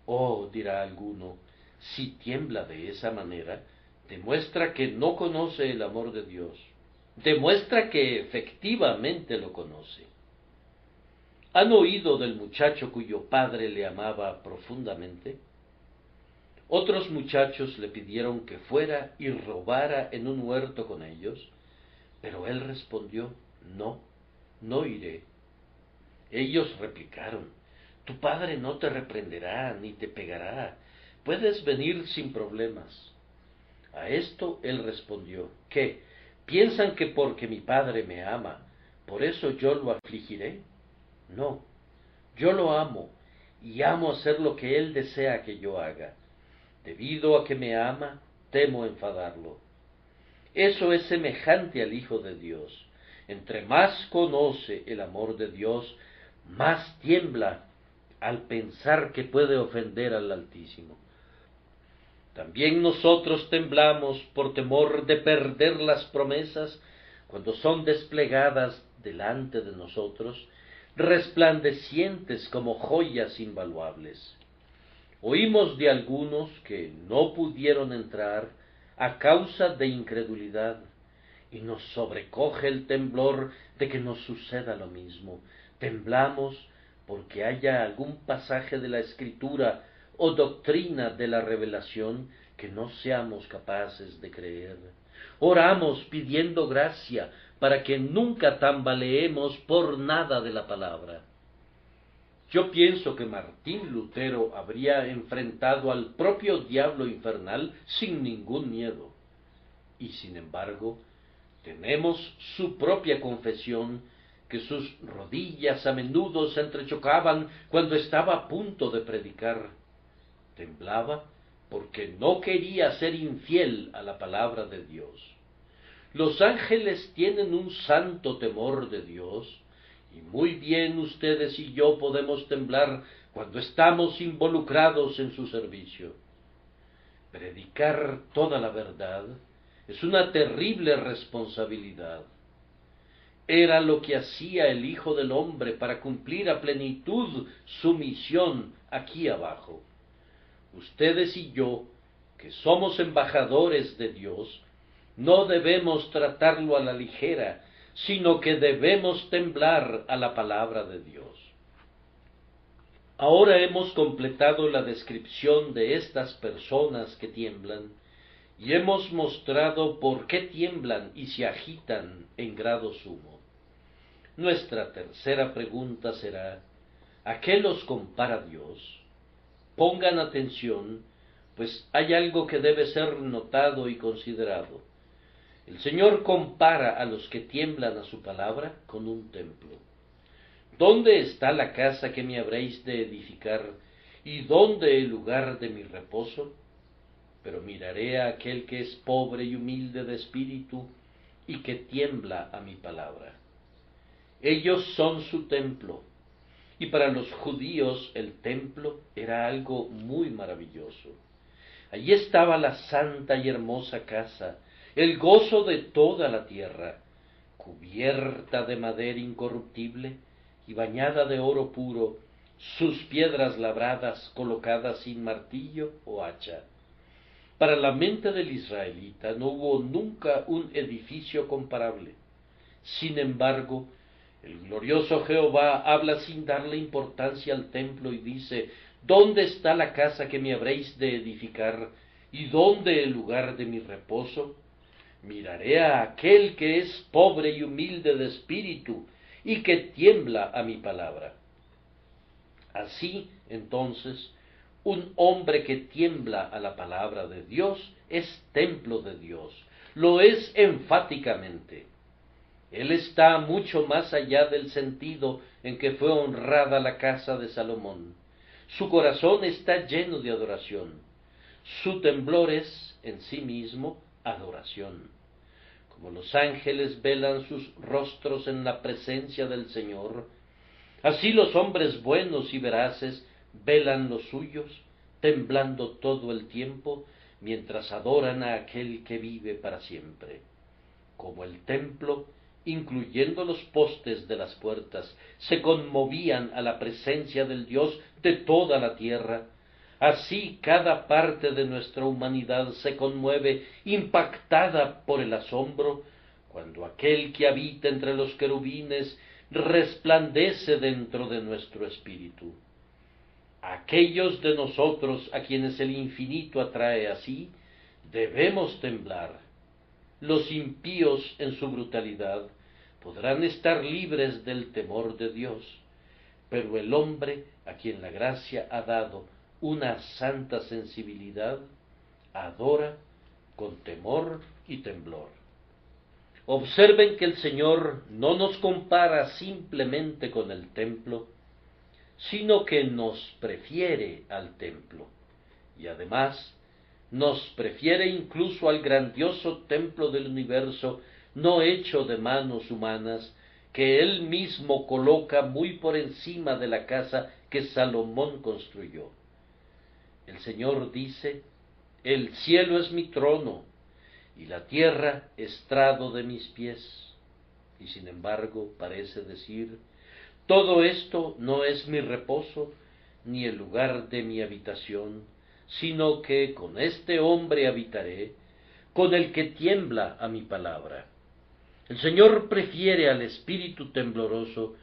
Oh, dirá alguno, si tiembla de esa manera, demuestra que no conoce el amor de Dios, demuestra que efectivamente lo conoce. ¿Han oído del muchacho cuyo padre le amaba profundamente? Otros muchachos le pidieron que fuera y robara en un huerto con ellos, pero él respondió, no, no iré. Ellos replicaron, tu padre no te reprenderá ni te pegará, puedes venir sin problemas. A esto él respondió, ¿qué? ¿Piensan que porque mi padre me ama, por eso yo lo afligiré? No, yo lo amo, y amo hacer lo que él desea que yo haga. Debido a que me ama, temo enfadarlo. Eso es semejante al Hijo de Dios. Entre más conoce el amor de Dios, más tiembla al pensar que puede ofender al Altísimo. También nosotros temblamos por temor de perder las promesas cuando son desplegadas delante de nosotros, resplandecientes como joyas invaluables. Oímos de algunos que no pudieron entrar a causa de incredulidad, y nos sobrecoge el temblor de que nos suceda lo mismo. Temblamos porque haya algún pasaje de la Escritura o doctrina de la revelación que no seamos capaces de creer. Oramos pidiendo gracia para que nunca tambaleemos por nada de la palabra. Yo pienso que Martín Lutero habría enfrentado al propio diablo infernal sin ningún miedo. Y sin embargo, tenemos su propia confesión, que sus rodillas a menudo se entrechocaban cuando estaba a punto de predicar. Temblaba porque no quería ser infiel a la palabra de Dios. Los ángeles tienen un santo temor de Dios, y muy bien ustedes y yo podemos temblar cuando estamos involucrados en su servicio. Predicar toda la verdad Es una terrible responsabilidad. Era lo que hacía el Hijo del Hombre para cumplir a plenitud su misión aquí abajo. Ustedes y yo, que somos embajadores de Dios, no debemos tratarlo a la ligera, sino que debemos temblar a la palabra de Dios. Ahora hemos completado la descripción de estas personas que tiemblan, y hemos mostrado por qué tiemblan y se agitan en grado sumo. Nuestra tercera pregunta será, ¿a qué los compara Dios? Pongan atención, pues hay algo que debe ser notado y considerado. El Señor compara a los que tiemblan a su palabra con un templo. ¿Dónde está la casa que me habréis de edificar, y dónde el lugar de mi reposo? Pero miraré a aquel que es pobre y humilde de espíritu, y que tiembla a mi palabra. Ellos son su templo, y para los judíos el templo era algo muy maravilloso. Allí estaba la santa y hermosa casa, el gozo de toda la tierra, cubierta de madera incorruptible y bañada de oro puro, sus piedras labradas colocadas sin martillo o hacha. Para la mente del israelita no hubo nunca un edificio comparable. Sin embargo, el glorioso Jehová habla sin darle importancia al templo y dice, ¿dónde está la casa que me habréis de edificar, y dónde el lugar de mi reposo? Miraré a aquel que es pobre y humilde de espíritu, y que tiembla a mi palabra. Así, entonces, un hombre que tiembla a la palabra de Dios es templo de Dios, lo es enfáticamente. Él está mucho más allá del sentido en que fue honrada la casa de Salomón. Su corazón está lleno de adoración. Su temblor es, en sí mismo, adoración. Como los ángeles velan sus rostros en la presencia del Señor, así los hombres buenos y veraces velan los suyos, temblando todo el tiempo, mientras adoran a aquel que vive para siempre. Como el templo, incluyendo los postes de las puertas, se conmovían a la presencia del Dios de toda la tierra, así cada parte de nuestra humanidad se conmueve, impactada por el asombro, cuando aquel que habita entre los querubines resplandece dentro de nuestro espíritu. Aquellos de nosotros a quienes el infinito atrae así, debemos temblar. Los impíos en su brutalidad podrán estar libres del temor de Dios, pero el hombre a quien la gracia ha dado una santa sensibilidad, adora con temor y temblor. Observen que el Señor no nos compara simplemente con el templo, sino que nos prefiere al templo, y además nos prefiere incluso al grandioso templo del universo, no hecho de manos humanas, que Él mismo coloca muy por encima de la casa que Salomón construyó. El Señor dice, el cielo es mi trono, y la tierra estrado de mis pies. Y sin embargo parece decir, todo esto no es mi reposo, ni el lugar de mi habitación, sino que con este hombre habitaré, con el que tiembla a mi palabra. El Señor prefiere al espíritu tembloroso,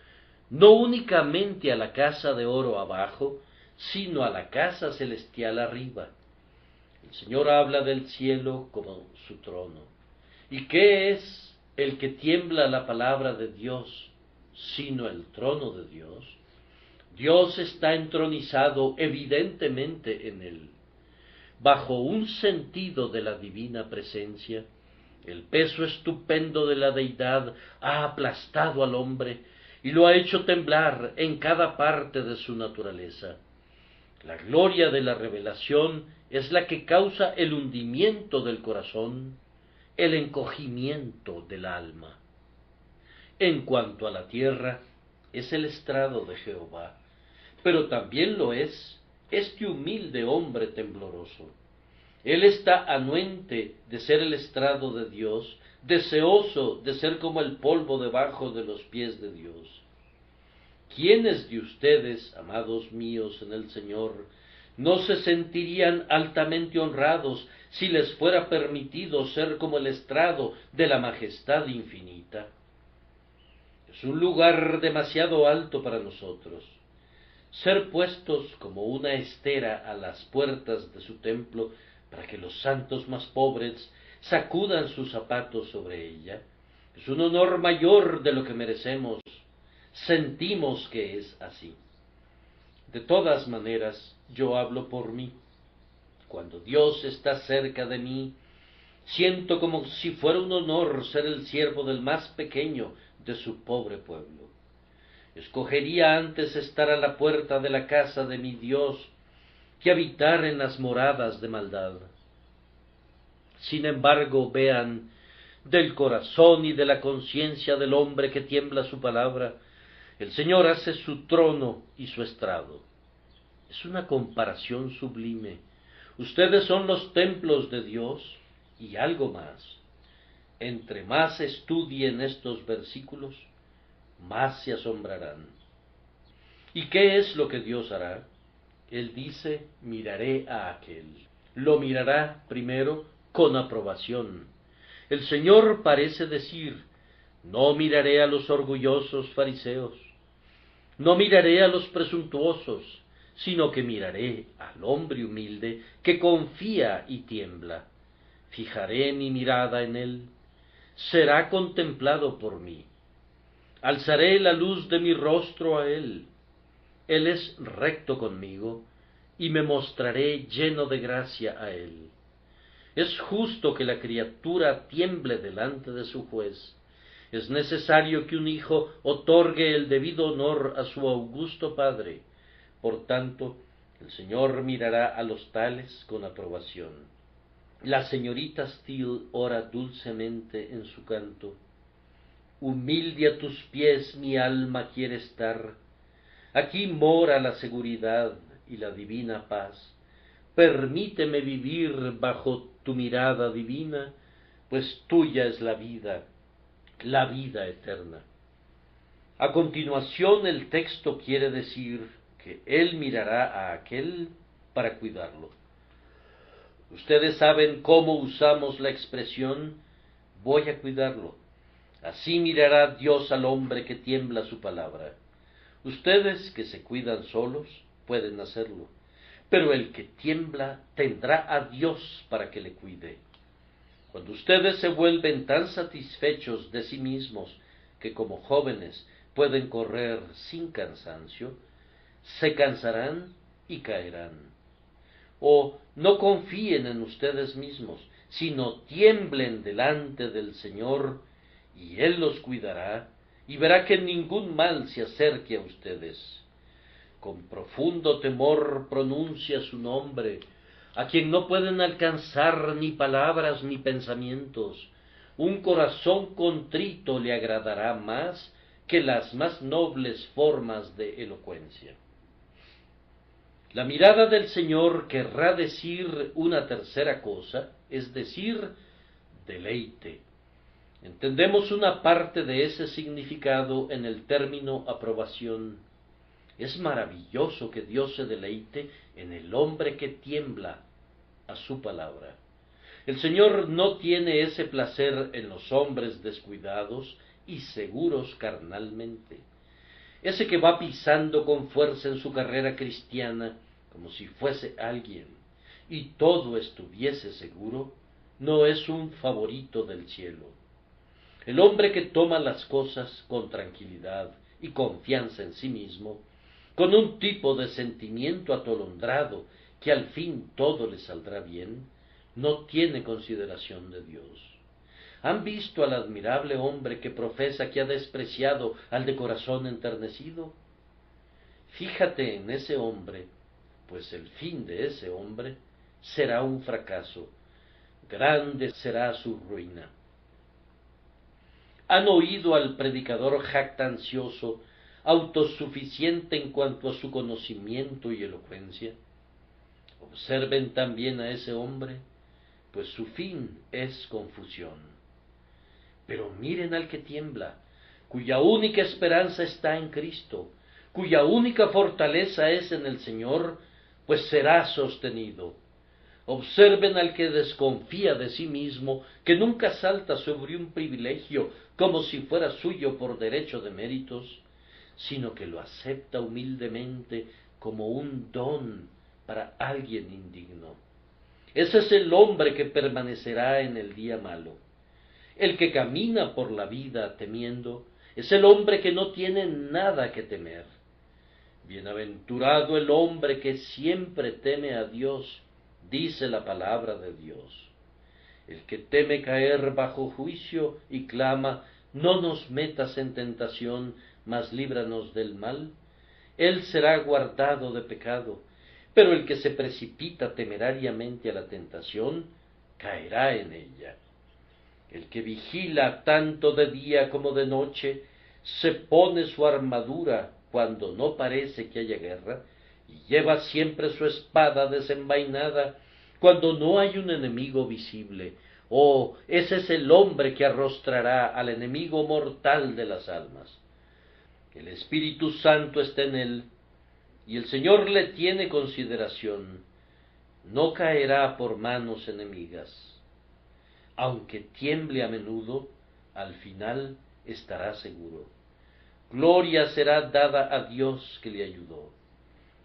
no únicamente a la casa de oro abajo, sino a la casa celestial arriba. El Señor habla del cielo como su trono. ¿Y qué es el que tiembla a la palabra de Dios, sino el trono de Dios? Dios está entronizado evidentemente en él. Bajo un sentido de la divina presencia, el peso estupendo de la deidad ha aplastado al hombre y lo ha hecho temblar en cada parte de su naturaleza. La gloria de la revelación es la que causa el hundimiento del corazón, el encogimiento del alma. En cuanto a la tierra, es el estrado de Jehová, pero también lo es este humilde hombre tembloroso. Él está anuente de ser el estrado de Dios, deseoso de ser como el polvo debajo de los pies de Dios. ¿Quiénes de ustedes, amados míos en el Señor, no se sentirían altamente honrados si les fuera permitido ser como el estrado de la majestad infinita? Es un lugar demasiado alto para nosotros. Ser puestos como una estera a las puertas de su templo para que los santos más pobres sacudan sus zapatos sobre ella, es un honor mayor de lo que merecemos. Sentimos que es así. De todas maneras, yo hablo por mí. Cuando Dios está cerca de mí, siento como si fuera un honor ser el siervo del más pequeño de su pobre pueblo. Escogería antes estar a la puerta de la casa de mi Dios que habitar en las moradas de maldad. Sin embargo, vean, del corazón y de la conciencia del hombre que tiembla su palabra, el Señor hace su trono y su estrado. Es una comparación sublime. Ustedes son los templos de Dios y algo más. Entre más estudien estos versículos, más se asombrarán. ¿Y qué es lo que Dios hará? Él dice, miraré a aquel. Lo mirará primero con aprobación. El Señor parece decir, no miraré a los orgullosos fariseos, no miraré a los presuntuosos, sino que miraré al hombre humilde que confía y tiembla. Fijaré mi mirada en él, será contemplado por mí. Alzaré la luz de mi rostro a él. Él es recto conmigo, y me mostraré lleno de gracia a él. Es justo que la criatura tiemble delante de su juez. Es necesario que un hijo otorgue el debido honor a su augusto padre. Por tanto, el Señor mirará a los tales con aprobación. La señorita Steele ora dulcemente en su canto. Humilde a tus pies mi alma quiere estar. Aquí mora la seguridad y la divina paz. Permíteme vivir bajo tu mirada divina, pues tuya es la vida eterna. A continuación el texto quiere decir que Él mirará a aquel para cuidarlo. Ustedes saben cómo usamos la expresión voy a cuidarlo. Así mirará Dios al hombre que tiembla su palabra. Ustedes que se cuidan solos pueden hacerlo, pero el que tiembla tendrá a Dios para que le cuide. Cuando ustedes se vuelven tan satisfechos de sí mismos que como jóvenes pueden correr sin cansancio, se cansarán y caerán. O no confíen en ustedes mismos, sino tiemblen delante del Señor, y Él los cuidará, y verá que ningún mal se acerque a ustedes. Con profundo temor pronuncia su nombre, a quien no pueden alcanzar ni palabras ni pensamientos. Un corazón contrito le agradará más que las más nobles formas de elocuencia. La mirada del Señor querrá decir una tercera cosa, es decir, deleite. Entendemos una parte de ese significado en el término aprobación. Es maravilloso que Dios se deleite en el hombre que tiembla a su palabra. El Señor no tiene ese placer en los hombres descuidados y seguros carnalmente. Ese que va pisando con fuerza en su carrera cristiana como si fuese alguien y todo estuviese seguro, no es un favorito del cielo. El hombre que toma las cosas con tranquilidad y confianza en sí mismo, con un tipo de sentimiento atolondrado que al fin todo le saldrá bien, no tiene consideración de Dios. ¿Han visto al admirable hombre que profesa que ha despreciado al de corazón enternecido? Fíjate en ese hombre, pues el fin de ese hombre será un fracaso, grande será su ruina. ¿Han oído al predicador jactancioso, autosuficiente en cuanto a su conocimiento y elocuencia? Observen también a ese hombre, pues su fin es confusión. Pero miren al que tiembla, cuya única esperanza está en Cristo, cuya única fortaleza es en el Señor, pues será sostenido. Observen al que desconfía de sí mismo, que nunca salta sobre un privilegio como si fuera suyo por derecho de méritos, sino que lo acepta humildemente como un don para alguien indigno. Ese es el hombre que permanecerá en el día malo. El que camina por la vida temiendo es el hombre que no tiene nada que temer. Bienaventurado el hombre que siempre teme a Dios, dice la palabra de Dios. El que teme caer bajo juicio y clama, no nos metas en tentación, mas líbranos del mal, él será guardado de pecado, pero el que se precipita temerariamente a la tentación, caerá en ella. El que vigila tanto de día como de noche, se pone su armadura cuando no parece que haya guerra, y lleva siempre su espada desenvainada cuando no hay un enemigo visible. Oh, ese es el hombre que arrostrará al enemigo mortal de las almas. El Espíritu Santo está en él, y el Señor le tiene consideración. No caerá por manos enemigas. Aunque tiemble a menudo, al final estará seguro. Gloria será dada a Dios que le ayudó.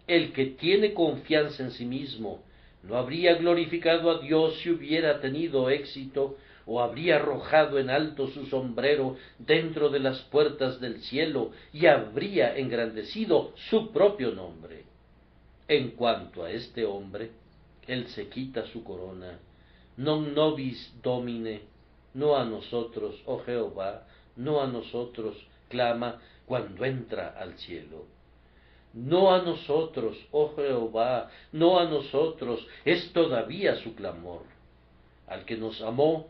El que tiene confianza en sí mismo no habría glorificado a Dios si hubiera tenido éxito, o habría arrojado en alto su sombrero dentro de las puertas del cielo y habría engrandecido su propio nombre. En cuanto a este hombre, él se quita su corona. Non nobis Domine, no a nosotros, oh Jehová, no a nosotros, clama cuando entra al cielo. No a nosotros, oh Jehová, no a nosotros, es todavía su clamor. Al que nos amó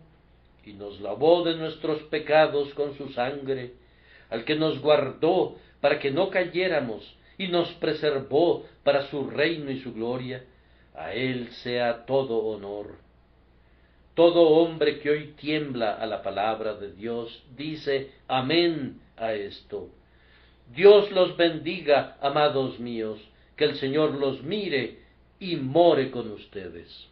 y nos lavó de nuestros pecados con su sangre, al que nos guardó para que no cayéramos y nos preservó para su reino y su gloria, a él sea todo honor. Todo hombre que hoy tiembla a la palabra de Dios dice amén a esto. Dios los bendiga, amados míos, que el Señor los mire y more con ustedes.